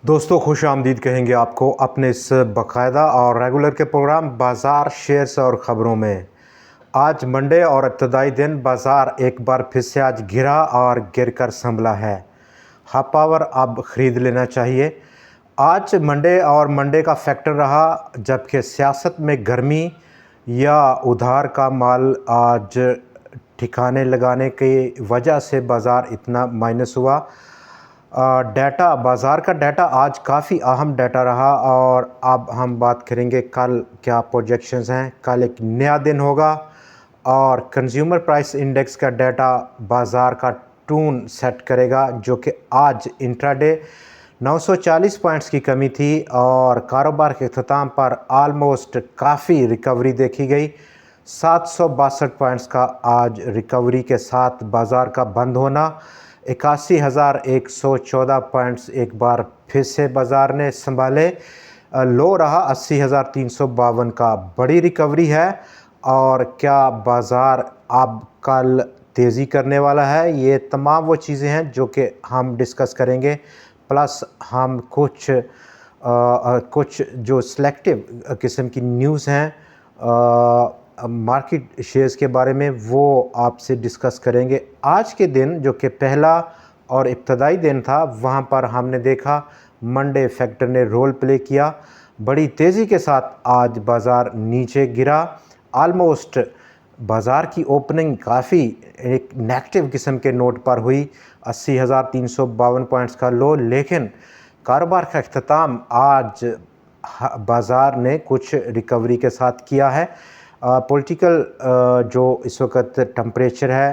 दोस्तों खुश आमदीद कहेंगे आपको अपने इस बाकायदा और रेगुलर के प्रोग्राम बाज़ार शेयर्स और ख़बरों में। आज मंडे और इब्तदाई दिन बाज़ार एक बार फिर से आज गिरा और गिर कर संभला है। हाफ पावर अब ख़रीद लेना चाहिए। आज मंडे और मंडे का फैक्टर रहा, जबकि सियासत में गर्मी या उधार का माल आज ठिकाने लगाने की वजह से बाज़ार इतना माइनस हुआ। डाटा बाज़ार का डाटा आज काफ़ी अहम डाटा रहा और अब हम बात करेंगे कल क्या प्रोजेक्शंस हैं। कल एक नया दिन होगा और कंज्यूमर प्राइस इंडेक्स का डाटा बाज़ार का टून सेट करेगा, जो कि आज इंट्राडे 940 पॉइंट्स की कमी थी और कारोबार के अख्ताम पर आलमोस्ट काफ़ी रिकवरी देखी गई। 762 पॉइंट्स का आज रिकवरी के साथ बाज़ार का बंद होना। 81,114 पॉइंट्स एक बार फिर से बाज़ार ने संभाले। लो रहा 80,352 का, बड़ी रिकवरी है। और क्या बाज़ार अब कल तेज़ी करने वाला है, ये तमाम वो चीज़ें हैं जो कि हम डिस्कस करेंगे। प्लस हम कुछ जो सिलेक्टिव किस्म की न्यूज़ हैं मार्केट शेयर्स के बारे में, वो आपसे डिस्कस करेंगे। आज के दिन जो कि पहला और इब्तदाई दिन था, वहाँ पर हमने देखा मंडे फैक्टर ने रोल प्ले किया। बड़ी तेज़ी के साथ आज बाज़ार नीचे गिरा। आलमोस्ट बाज़ार की ओपनिंग काफ़ी एक नेगेटिव किस्म के नोट पर हुई, 80,352 पॉइंट्स का लो। लेकिन कारोबार का अख्ताम आज बाज़ार ने कुछ रिकवरी के साथ किया है। पॉलिटिकल जो इस वक्त टेम्परेचर है,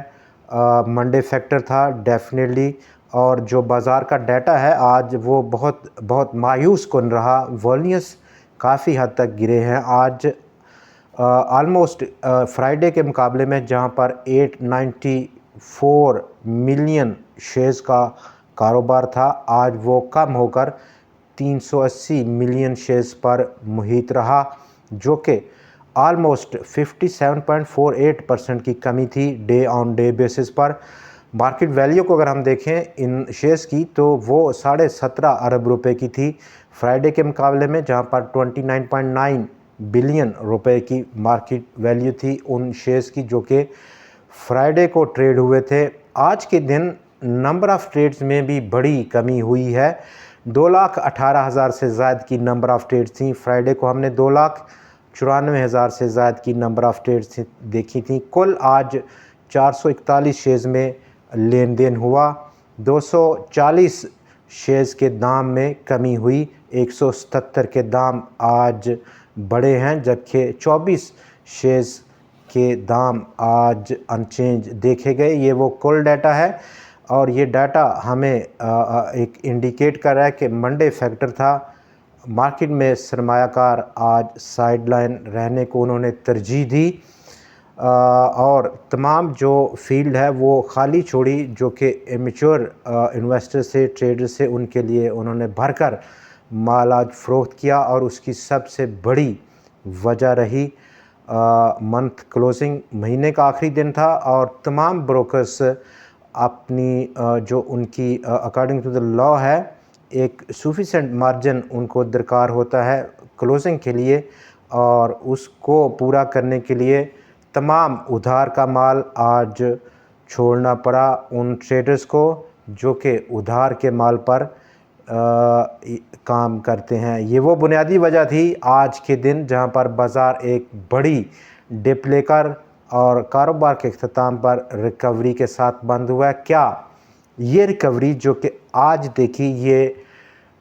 मंडे फैक्टर था डेफिनेटली। और जो बाज़ार का डाटा है आज वो बहुत मायूस कुन रहा। वॉल्यूम्स काफ़ी हद तक गिरे हैं आज। आलमोस्ट फ्राइडे के मुकाबले में जहां पर 894 मिलियन शेयर्स का कारोबार था, आज वो कम होकर 380 मिलियन शेयर्स पर मुहित रहा, जो कि आलमोस्ट 57.48% की कमी थी डे ऑन डे बेसिस पर। मार्केट वैल्यू को अगर हम देखें इन शेयर्स की, तो वो 17.5 अरब रुपए की थी फ्राइडे के मुकाबले में, जहां पर 29.9 बिलियन रुपए की मार्केट वैल्यू थी उन शेयर्स की जो कि फ्राइडे को ट्रेड हुए थे। आज के दिन नंबर ऑफ़ ट्रेड्स में भी बड़ी कमी हुई है। 2,18,000 से ज़्यादा की नंबर ऑफ़ ट्रेड्स थी। फ्राइडे को हमने 2,94,000 से ज़्यादा की नंबर ऑफ़ ट्रेड्स देखी थी। कुल आज 441 शेयर्स में लेन देन हुआ। 240 शेयर्स के दाम में कमी हुई। 177 के दाम आज बढ़े हैं, जबकि 24 शेयर्स के दाम आज अनचेंज देखे गए। ये वो कुल डाटा है और ये डाटा हमें एक इंडिकेट कर रहा है कि मंडे फैक्टर था। मार्केट में सरमायाकार आज साइडलाइन रहने को उन्होंने तरजीह दी और तमाम जो फील्ड है वो खाली छोड़ी, जो कि एमेच्योर इन्वेस्टर से, ट्रेडर से, उनके लिए उन्होंने भरकर माल आज फ़रोख्त किया। और उसकी सबसे बड़ी वजह रही मंथ क्लोजिंग, महीने का आखिरी दिन था और तमाम ब्रोकर्स अपनी जो उनकी अकॉर्डिंग टू द लॉ है एक सफिशेंट मार्जिन उनको दरकार होता है क्लोजिंग के लिए, और उसको पूरा करने के लिए तमाम उधार का माल आज छोड़ना पड़ा उन ट्रेडर्स को जो कि उधार के माल पर काम करते हैं। ये वो बुनियादी वजह थी आज के दिन जहां पर बाज़ार एक बड़ी डिप लेकर और कारोबार के अख्ताम पर रिकवरी के साथ बंद हुआ है। क्या ये रिकवरी जो कि आज देखी ये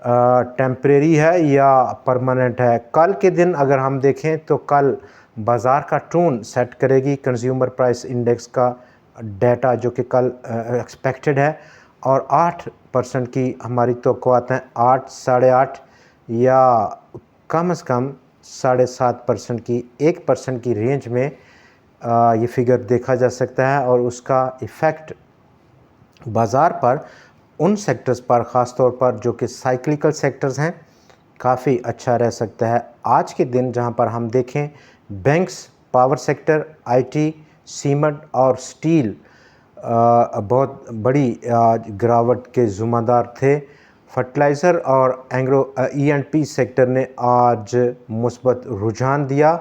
टेम्परेरी है या परमानेंट है? कल के दिन अगर हम देखें तो कल बाज़ार का टून सेट करेगी कंज्यूमर प्राइस इंडेक्स का डाटा, जो कि कल एक्सपेक्टेड है। और 8% की हमारी तवक्कुआत हैं, 8, 8.5 या कम से कम 7.5% की, 1% की रेंज में ये फिगर देखा जा सकता है। और उसका इफ़ेक्ट बाज़ार पर उन सेक्टर्स पर ख़ास तौर पर जो कि साइक्लिकल सेक्टर्स हैं काफ़ी अच्छा रह सकता है। आज के दिन जहां पर हम देखें banks, power sector, IT, cement और स्टील बहुत बड़ी गिरावट के ज़िम्मेदार थे। फर्टिलाइज़र और एग्रो E&P सेक्टर ने आज मुस्बत रुझान दिया।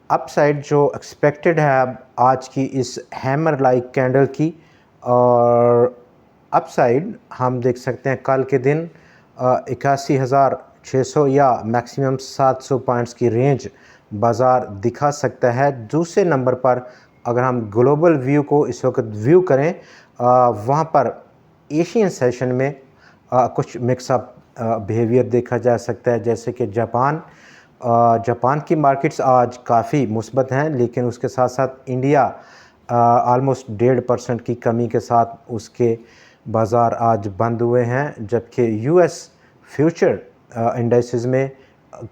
अपसाइड जो एक्सपेक्टेड है अब आज की इस हैमर लाइक कैंडल की, और अपसाइड हम देख सकते हैं कल के दिन 81,600 या मैक्सिमम 700 पॉइंट्स की रेंज बाज़ार दिखा सकता है। दूसरे नंबर पर अगर हम ग्लोबल व्यू को इस वक्त व्यू करें, वहाँ पर एशियन सेशन में कुछ मिक्सअप बिहेवियर देखा जा सकता है, जैसे कि जापान की मार्केट्स आज काफ़ी मुस्बत हैं, लेकिन उसके साथ साथ इंडिया आलमोस्ट 1.5% की कमी के साथ उसके बाज़ार आज बंद हुए हैं, जबकि US फ्यूचर इंडेक्सेस में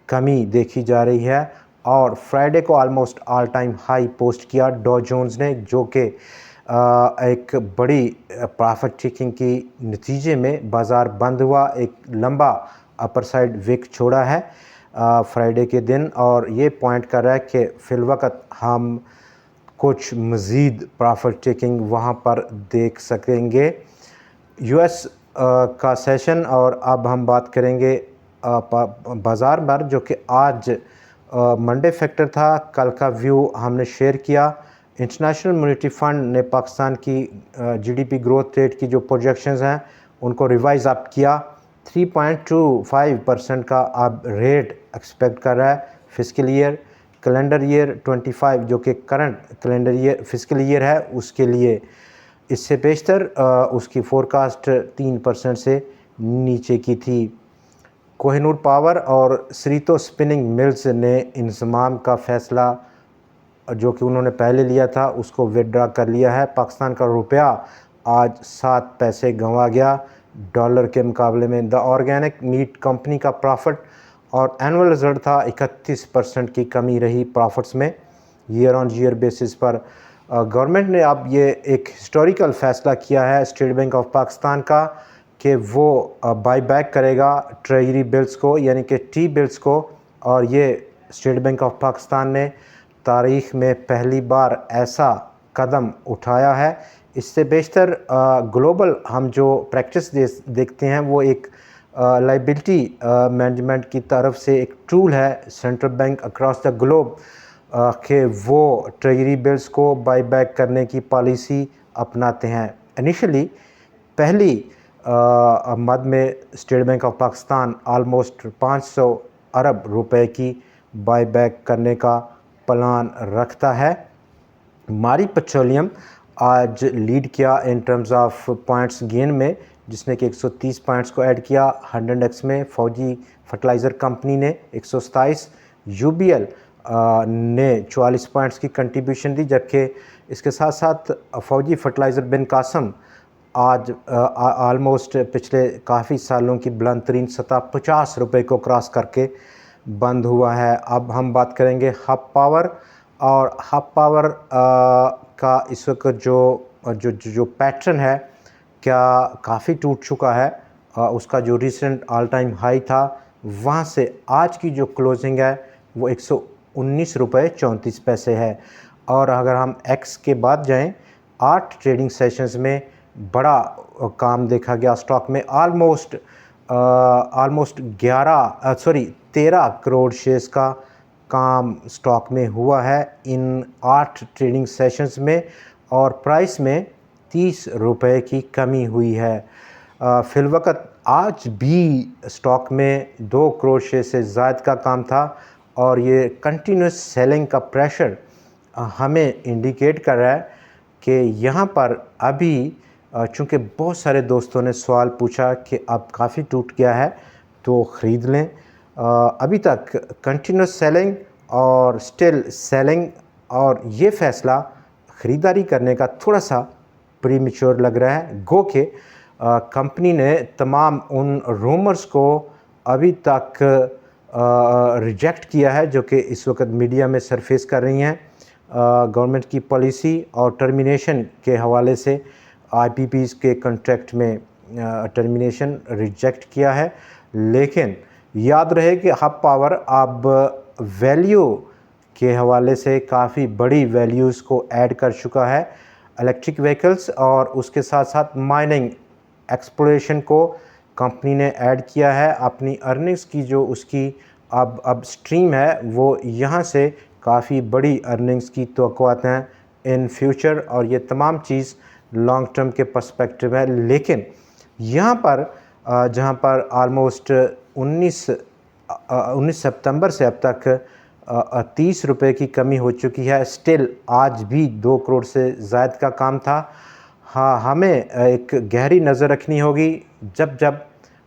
कमी देखी जा रही है। और फ्राइडे को almost all time high post किया डॉ जोन्स ने, जो कि एक बड़ी प्रॉफिट टेकिंग की नतीजे में बाज़ार बंद हुआ। एक लंबा अपर साइड विक छोड़ा है फ्राइडे के दिन, और ये पॉइंट कर रहा है कि फ़िलवक़्त हम कुछ मज़ीद प्रॉफिट टेकिंग वहाँ पर देख सकेंगे। US का सेशन, और अब हम बात करेंगे बाज़ार पर, जो कि आज मंडे फैक्टर था। कल का व्यू हमने शेयर किया। इंटरनेशनल मॉनेटरी फ़ंड ने पाकिस्तान की GDP ग्रोथ रेट की जो प्रोजेक्शंस हैं उनको रिवाइज़ अप किया। 3.25% का अब रेट एक्सपेक्ट कर रहा है फिस्कल ईयर। कैलेंडर ईयर 25 जो कि current calendar year fiscal year है उसके लिए इससे बेशतर उसकी फ़ोरकास्ट 3% से नीचे की थी। कोहिनूर पावर और श्रीतो स्पिनिंग मिल्स ने इंज़माम का फ़ैसला जो कि उन्होंने पहले लिया था उसको विदड्रा कर लिया है। पाकिस्तान का रुपया आज 7 पैसे गंवा गया डॉलर के मुकाबले में। द ऑर्गेनिक मीट कंपनी का प्रॉफिट और एनुअल रिजल्ट था 31% की कमी रही प्रॉफिट्स में ईयर ऑन ईयर बेसिस पर। गवर्नमेंट ने अब ये एक हिस्टोरिकल फ़ैसला किया है स्टेट बैंक ऑफ पाकिस्तान का कि वो बाई बैक करेगा ट्रेजरी बिल्स को, यानी कि टी बिल्स को, और ये स्टेट बैंक ऑफ पाकिस्तान ने तारीख़ में पहली बार ऐसा कदम उठाया है। इससे बेशतर ग्लोबल हम जो प्रैक्टिस देखते हैं वो एक लाइबिलिटी मैनेजमेंट की तरफ से एक टूल है central bank across the globe कि वो ट्रेजरी बिल्स को बाई बैक करने की पॉलिसी अपनाते हैं। इनिशियली पहली मद में state bank of Pakistan almost 500 अरब रुपए की बाई बैक करने का प्लान रखता है। मारी पेट्रोलियम आज लीड किया in terms of points gain में, जिसने कि 130 पॉइंट्स को ऐड किया 100x में। फौजी फर्टिलाइज़र कंपनी ने 127, UBL ने 44 पॉइंट्स की कंट्रीब्यूशन दी, जबकि इसके साथ साथ फौजी फर्टिलाइज़र बिन कासम आज आलमोस्ट पिछले काफ़ी सालों की बुलंद तरीन सतह 50 रुपये को क्रॉस करके बंद हुआ है। अब हम बात करेंगे हब पावर, और हब पावर का इस वक्त जो पैटर्न है क्या काफ़ी टूट चुका है। उसका जो रिसेंट ऑल टाइम हाई था वहाँ से आज की जो क्लोजिंग है वो 119 रुपये 34 पैसे है। और अगर हम एक्स के बाद जाएं, 8 ट्रेडिंग सेशंस में बड़ा काम देखा गया स्टॉक में। ऑलमोस्ट 13 करोड़ शेयर्स का काम स्टॉक में हुआ है इन 8 ट्रेडिंग सेशंस में, और प्राइस में 30 रुपए की कमी हुई है। फिलवक़्त आज भी स्टॉक में 2 करोड़ शेयर से ज़ायद का काम था, और ये कंटिन्यूस सेलिंग का प्रेशर हमें इंडिकेट कर रहा है कि यहाँ पर अभी चूँकि बहुत सारे दोस्तों ने सवाल पूछा कि अब काफ़ी टूट गया है तो ख़रीद लें। अभी तक कंटिन्यूस सेलिंग और स्टिल सेलिंग, और ये फ़ैसला ख़रीदारी करने का थोड़ा सा प्रीमेच्योर लग रहा है। गो के कंपनी ने तमाम उन रूमर्स को अभी तक रिजेक्ट किया है जो कि इस वक्त मीडिया में सरफेस कर रही हैं। गवर्नमेंट की पॉलिसी और टर्मिनेशन के हवाले से IPPs के कॉन्ट्रैक्ट में टर्मिनेशन रिजेक्ट किया है। लेकिन याद रहे कि हब पावर अब वैल्यू के हवाले से काफ़ी बड़ी वैल्यूज़ को ऐड कर चुका है। इलेक्ट्रिक व्हीकल्स और उसके साथ साथ माइनिंग एक्सप्लोरेशन को कंपनी ने ऐड किया है अपनी अर्निंग्स की, जो उसकी अब स्ट्रीम है वो यहाँ से काफ़ी बड़ी अर्निंग्स की तवक्कुआत हैं इन फ्यूचर, और ये तमाम चीज़ लॉन्ग टर्म के पर्सपेक्टिव है। लेकिन यहाँ पर जहाँ पर ऑलमोस्ट 19 सितंबर से अब तक 30 रुपये की कमी हो चुकी है। स्टिल आज भी 2 करोड़ से ज़ायद का काम था। हाँ, हमें एक गहरी नज़र रखनी होगी जब जब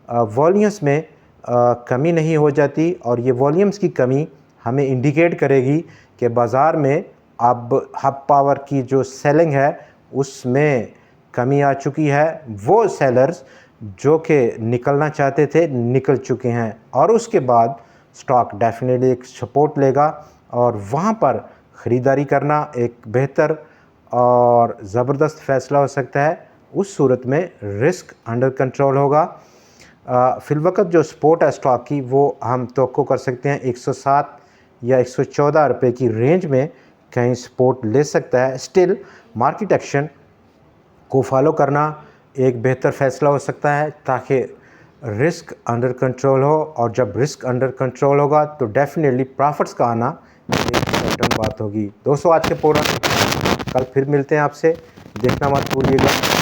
वॉल्यूम्स में कमी नहीं हो जाती, और ये वॉल्यूम्स की कमी हमें इंडिकेट करेगी कि बाज़ार में अब हब पावर की जो सेलिंग है उसमें कमी आ चुकी है। वो सेलर्स जो कि निकलना चाहते थे निकल चुके हैं, और उसके बाद स्टॉक डेफिनेटली एक सपोर्ट लेगा, और वहाँ पर ख़रीदारी करना एक बेहतर और ज़बरदस्त फ़ैसला हो सकता है। उस सूरत में रिस्क अंडर कंट्रोल होगा। फ़िलवक़्त जो सपोर्ट है स्टॉक की, वो हम तवक्को कर सकते हैं 107 या 114 रुपये की रेंज में कहीं सपोर्ट ले सकता है। स्टिल मार्केट एक्शन को फॉलो करना एक बेहतर फ़ैसला हो सकता है ताकि रिस्क अंडर कंट्रोल हो, और जब रिस्क अंडर कंट्रोल होगा तो डेफिनेटली प्रॉफिट्स का आना एक सर्टेन बात होगी। दोस्तों, आज के प्रोग्राम कल फिर मिलते हैं आपसे, देखना मत भूलिएगा।